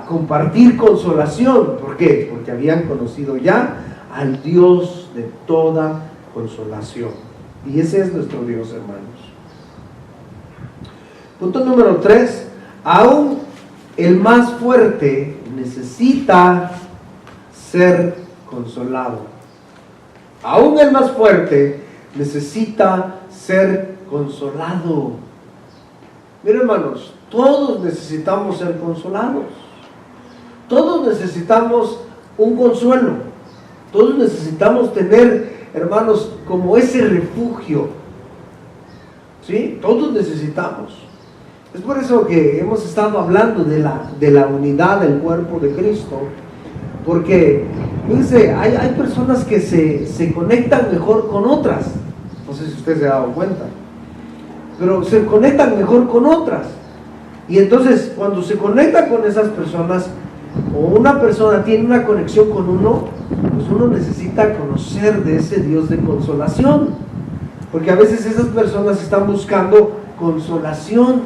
compartir consolación. ¿Por qué? Porque habían conocido ya al Dios de toda consolación. Y ese es nuestro Dios, hermanos. Punto número 3. Aún el más fuerte necesita ser consolado. Aún el más fuerte necesita ser consolado. Miren, hermanos, todos necesitamos ser consolados. Todos necesitamos un consuelo. Todos necesitamos tener, hermanos, como ese refugio. ¿Sí? Todos necesitamos. Es por eso que hemos estado hablando de la unidad del cuerpo de Cristo. Porque, fíjense, hay personas que se conectan mejor con otras. No sé si usted se ha dado cuenta. Pero se conectan mejor con otras. Y entonces, cuando se conecta con esas personas, o una persona tiene una conexión con uno, pues uno necesita conocer de ese Dios de consolación. Porque a veces esas personas están buscando consolación.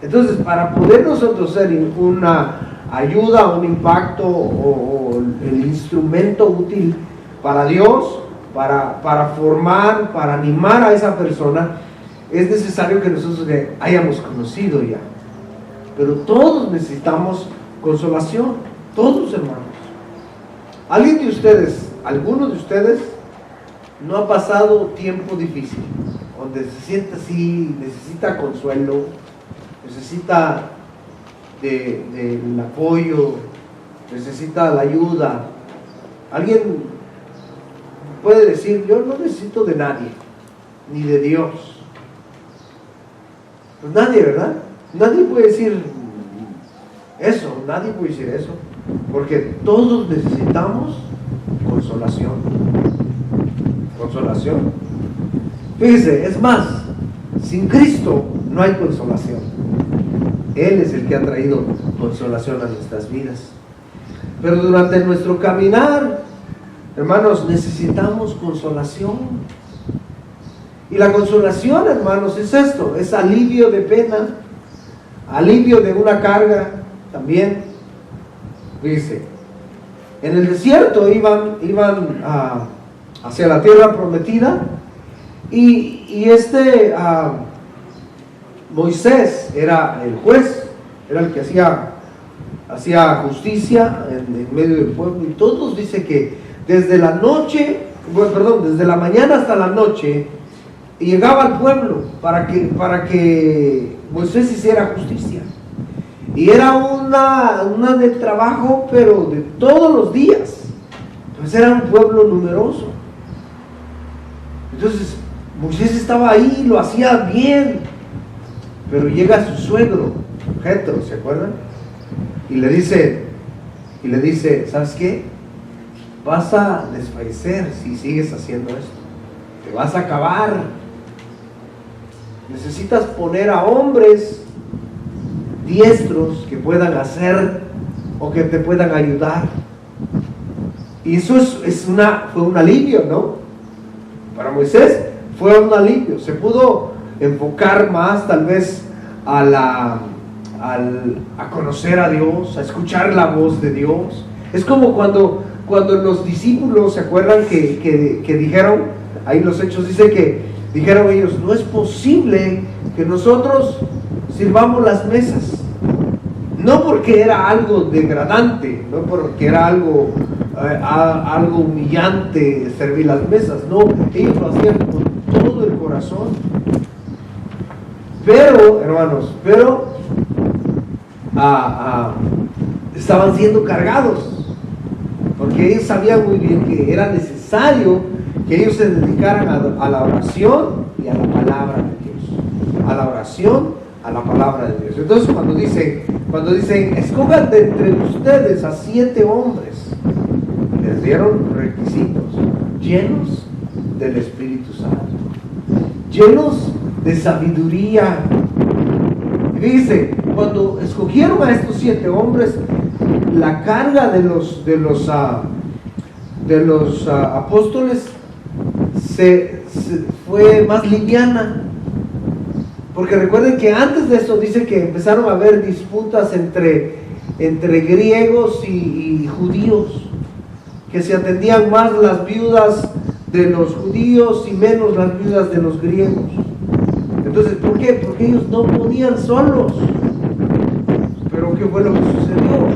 Entonces, para poder nosotros ser una ayuda, un impacto o el instrumento útil para Dios, para formar, para animar a esa persona, es necesario que nosotros le hayamos conocido ya. Pero todos necesitamos consolación, todos, hermanos. ¿Alguien de ustedes, alguno de ustedes, no ha pasado tiempo difícil, donde se siente así, necesita consuelo, necesita del apoyo, necesita la ayuda? Alguien puede decir, yo no necesito de nadie, ni de Dios. Pues nadie, ¿verdad? Nadie puede decir eso, nadie puede decir eso, porque todos necesitamos consolación. Consolación. Fíjese, es más, sin Cristo no hay consolación. Él es el que ha traído consolación a nuestras vidas. Pero durante nuestro caminar, hermanos, necesitamos consolación. Y la consolación, hermanos, es esto, es alivio de pena, alivio de una carga también. Dice, en el desierto iban hacia la tierra prometida, y Moisés era el juez, era el que hacía justicia en medio del pueblo, y todos dicen que desde la mañana hasta la noche llegaba al pueblo para que Moisés hiciera justicia. Y era una de trabajo, pero de todos los días. Pues era un pueblo numeroso. Entonces Moisés estaba ahí, lo hacía bien. Pero llega su suegro, Jetro, ¿se acuerdan? Y le dice, ¿sabes qué? Vas a desfallecer si sigues haciendo esto. Te vas a acabar. Necesitas poner a hombres diestros que puedan hacer o que te puedan ayudar. Y eso fue un alivio, ¿no? Para Moisés fue un alivio. Se pudo enfocar más tal vez a conocer a Dios, a escuchar la voz de Dios. Es como cuando los discípulos, ¿se acuerdan que dijeron, ahí en los Hechos dice que dijeron ellos, no es posible que nosotros sirvamos las mesas? No porque era algo degradante, no porque era algo humillante servir las mesas, no, ellos lo hacían con todo el corazón. Pero, hermanos, estaban siendo cargados, porque ellos sabían muy bien que era necesario que ellos se dedicaran a la oración y a la palabra de Dios. A la oración, a la palabra de Dios. Entonces cuando dicen, escojan de entre ustedes a 7 hombres, les dieron requisitos, llenos del Espíritu Santo, llenos de sabiduría. Y fíjense, cuando escogieron a estos 7 hombres, la carga de los apóstoles se fue más liviana. Porque recuerden que antes de eso dice que empezaron a haber disputas entre griegos y judíos, que se atendían más las viudas de los judíos y menos las viudas de los griegos. Entonces, ¿por qué? Porque ellos no podían solos. Pero ¿qué fue lo que sucedió?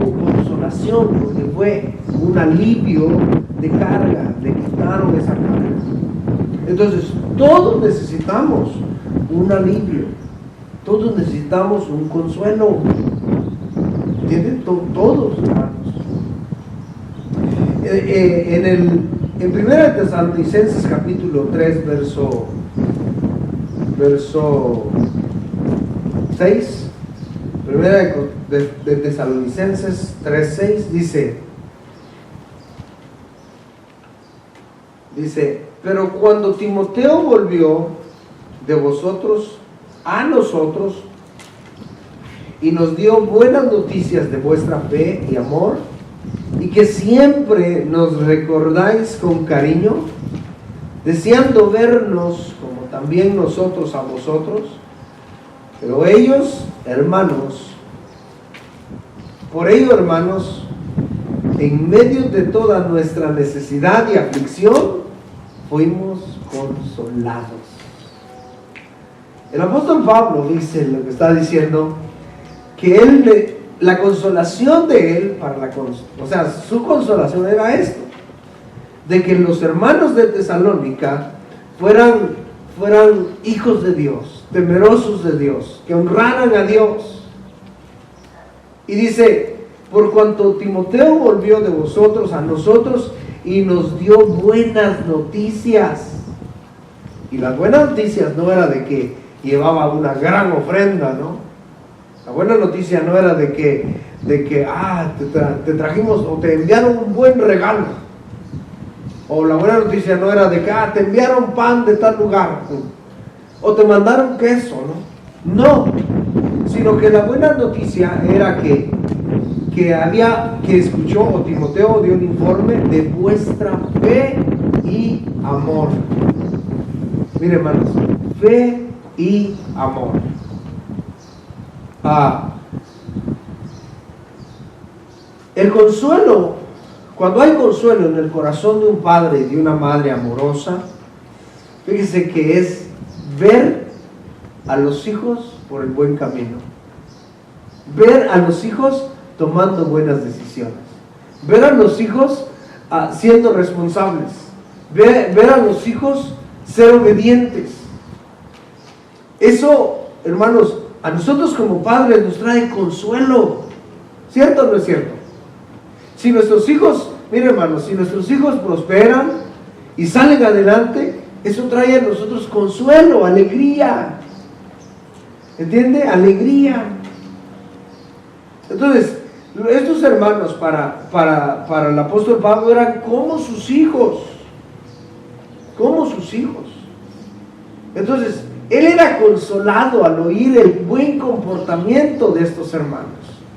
Hubo consolación, porque fue un alivio de carga, le quitaron esa carga. Entonces, todos necesitamos un alivio, todos necesitamos un consuelo. ¿Entienden? Todos, hermanos. En 1 Tesalonicenses capítulo 3, verso 6, 1 de Tesalonicenses 3:6 dice, pero cuando Timoteo volvió de vosotros a nosotros y nos dio buenas noticias de vuestra fe y amor, y que siempre nos recordáis con cariño, deseando vernos como también nosotros a vosotros, pero ellos, hermanos, por ello, hermanos, en medio de toda nuestra necesidad y aflicción, fuimos consolados. El apóstol Pablo dice lo que está diciendo, que la consolación de él, su consolación era esto, de que los hermanos de Tesalónica fueran hijos de Dios, temerosos de Dios, que honraran a Dios. Y dice, por cuanto Timoteo volvió de vosotros a nosotros y nos dio buenas noticias. Y las buenas noticias no era de que llevaba una gran ofrenda, ¿no? La buena noticia no era de que te trajimos o te enviaron un buen regalo. O la buena noticia no era de que te enviaron pan de tal lugar. O te mandaron queso, ¿no? No, sino que la buena noticia era que escuchó, o Timoteo dio un informe de vuestra fe y amor. Mire, hermanos, fe y amor. El consuelo, cuando hay consuelo en el corazón de un padre y de una madre amorosa, fíjese que es ver a los hijos por el buen camino, ver a los hijos tomando buenas decisiones, ver a los hijos siendo responsables, ver a los hijos ser obedientes. Eso, hermanos, a nosotros como padres nos trae consuelo. ¿Cierto o no es cierto? Si nuestros hijos, miren, hermanos, si nuestros hijos prosperan y salen adelante, eso trae a nosotros consuelo, alegría. ¿Entiende? Alegría. Entonces, estos hermanos para el apóstol Pablo eran como sus hijos. Como sus hijos. Entonces, Él era consolado al oír el buen comportamiento de estos hermanos.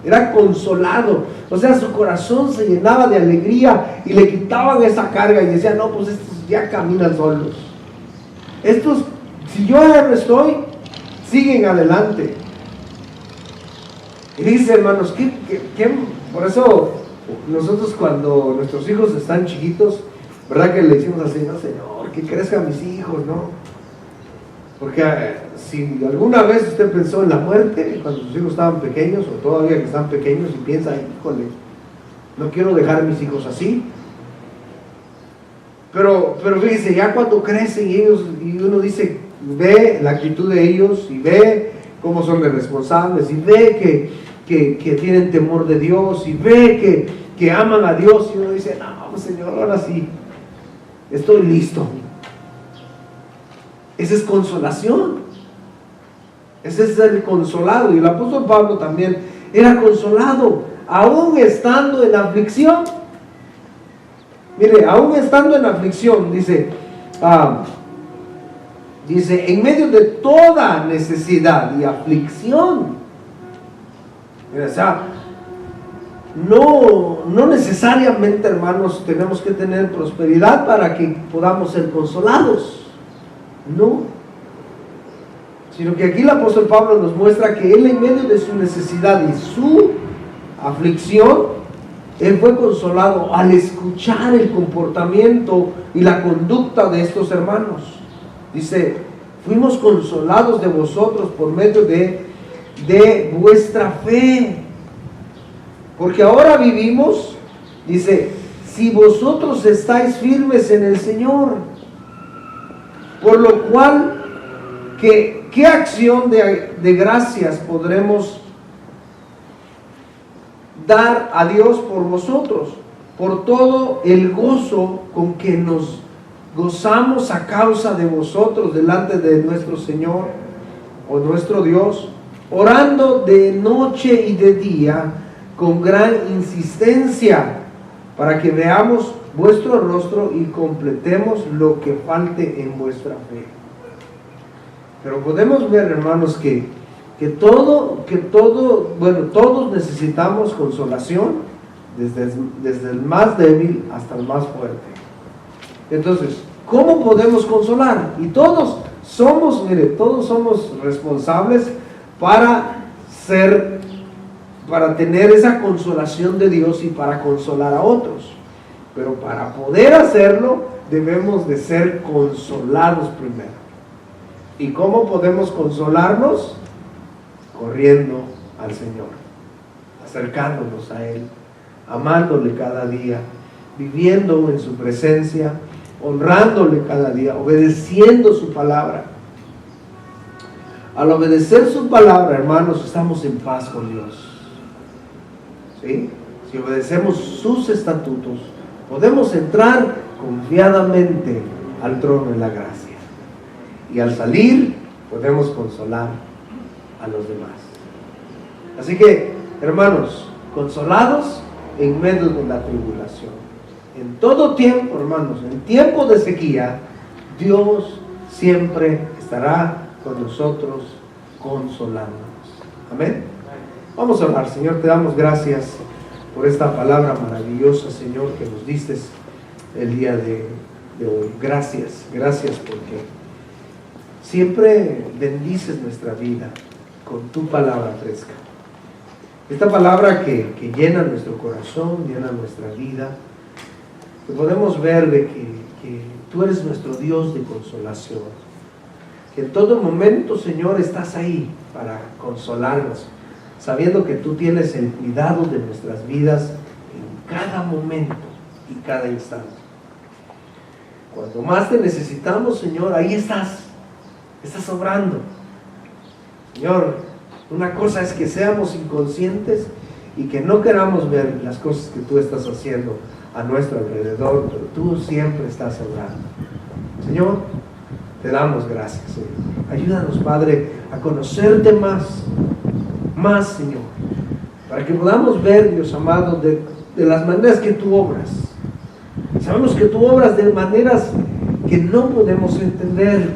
Era consolado, o sea, su corazón se llenaba de alegría y le quitaban esa carga y decía, no, pues estos ya caminan solos. Estos, si yo ya no estoy, siguen adelante. Y dice, hermanos, por eso nosotros cuando nuestros hijos están chiquitos, ¿verdad que le decimos así, no, Señor, que crezcan mis hijos, no? Porque si alguna vez usted pensó en la muerte, cuando sus hijos estaban pequeños, o todavía que están pequeños, y piensa, híjole, no quiero dejar a mis hijos así. Pero fíjese, ya cuando crecen ellos, y uno dice, ve la actitud de ellos, y ve cómo son de responsables, y ve que tienen temor de Dios, y ve que aman a Dios, y uno dice, no, Señor, ahora sí, estoy listo. Esa es consolación. Ese es el consolado. Y el apóstol Pablo también era consolado, aún estando en aflicción. Mire, aún estando en aflicción, dice, en medio de toda necesidad y aflicción. Mira, o sea, no necesariamente, hermanos, tenemos que tener prosperidad para que podamos ser consolados. No, sino que aquí el apóstol Pablo nos muestra que él, en medio de su necesidad y su aflicción, él fue consolado al escuchar el comportamiento y la conducta de estos hermanos. Dice, fuimos consolados de vosotros por medio de vuestra fe, porque ahora vivimos, dice, si vosotros estáis firmes en el Señor. Por lo cual, ¿qué acción de gracias podremos dar a Dios por vosotros? Por todo el gozo con que nos gozamos a causa de vosotros delante de nuestro Señor o nuestro Dios, orando de noche y de día con gran insistencia, para que veamos vuestro rostro y completemos lo que falte en vuestra fe. Pero podemos ver, hermanos, que todos necesitamos consolación, desde el más débil hasta el más fuerte. Entonces, ¿cómo podemos consolar? Y todos somos responsables para tener esa consolación de Dios y para consolar a otros. Pero para poder hacerlo, debemos de ser consolados primero. ¿Y cómo podemos consolarnos? Corriendo al Señor, acercándonos a Él, amándole cada día, viviendo en su presencia, honrándole cada día, obedeciendo su palabra. Al obedecer su palabra, hermanos, estamos en paz con Dios. ¿Sí? Si obedecemos sus estatutos, podemos entrar confiadamente al trono de la gracia. Y al salir, podemos consolar a los demás. Así que, hermanos, consolados en medio de la tribulación. En todo tiempo, hermanos, en tiempo de sequía, Dios siempre estará con nosotros consolándonos. Amén. Vamos a orar. Señor, te damos gracias por esta palabra maravillosa, Señor, que nos diste el día de hoy. Gracias porque siempre bendices nuestra vida con tu palabra fresca. Esta palabra que llena nuestro corazón, llena nuestra vida, que podemos ver de que tú eres nuestro Dios de consolación, que en todo momento, Señor, estás ahí para consolarnos, sabiendo que tú tienes el cuidado de nuestras vidas en cada momento y cada instante. Cuando más te necesitamos, Señor, ahí estás obrando. Señor, una cosa es que seamos inconscientes y que no queramos ver las cosas que tú estás haciendo a nuestro alrededor, pero tú siempre estás obrando. Señor, te damos gracias, Señor. Ayúdanos, Padre, a conocerte más, Señor, para que podamos ver, Dios amado, de las maneras que tú obras. Sabemos que tú obras de maneras que no podemos entender,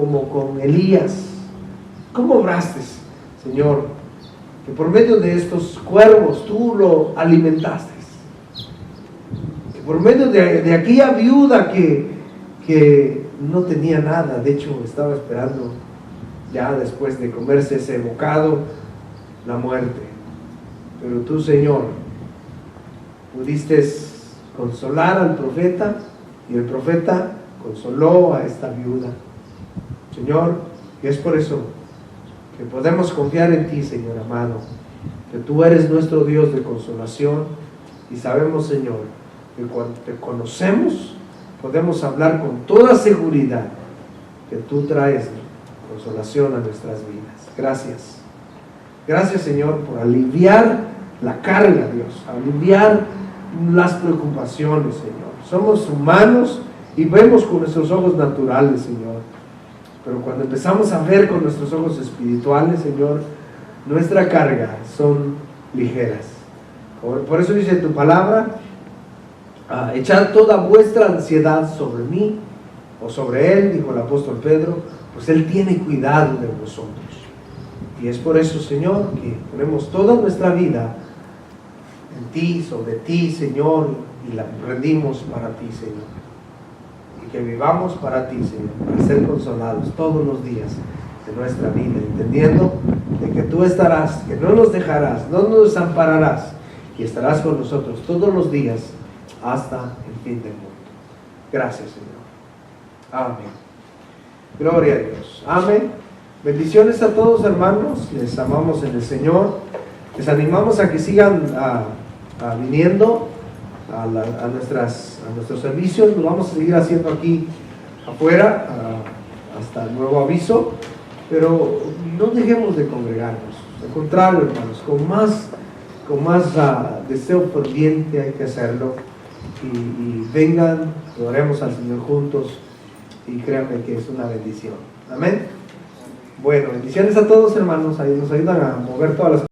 como con Elías. ¿Cómo obraste, Señor? Que por medio de estos cuervos tú lo alimentaste. Que por medio de aquella viuda que no tenía nada, de hecho estaba esperando ya después de comerse ese bocado, la muerte. Pero tú, Señor, pudiste consolar al profeta y el profeta consoló a esta viuda. Señor, y es por eso que podemos confiar en ti, Señor amado, que tú eres nuestro Dios de consolación y sabemos, Señor, que cuando te conocemos podemos hablar con toda seguridad que tú traes consolación a nuestras vidas. Gracias. Gracias, Señor, por aliviar la carga, Dios, aliviar las preocupaciones, Señor. Somos humanos y vemos con nuestros ojos naturales, Señor. Pero cuando empezamos a ver con nuestros ojos espirituales, Señor, nuestra carga son ligeras. Por eso dice tu palabra, echad toda vuestra ansiedad sobre mí o sobre él, dijo el apóstol Pedro, pues él tiene cuidado de vosotros. Y es por eso, Señor, que ponemos toda nuestra vida en ti, sobre ti, Señor, y la rendimos para ti, Señor. Y que vivamos para ti, Señor, para ser consolados todos los días de nuestra vida, entendiendo de que tú estarás, que no nos dejarás, no nos desampararás, y estarás con nosotros todos los días hasta el fin del mundo. Gracias, Señor. Amén. Gloria a Dios. Amén. Bendiciones a todos, hermanos. Les amamos en el Señor. Les animamos a que sigan viniendo a nuestros servicios. Lo vamos a seguir haciendo aquí afuera hasta el nuevo aviso. Pero no dejemos de congregarnos. Al contrario, hermanos, con más deseo ferviente hay que hacerlo. Y vengan, oremos al Señor juntos. Y créanme que es una bendición. Amén. Bueno, bendiciones a todos, hermanos. Ahí nos ayudan a mover todas las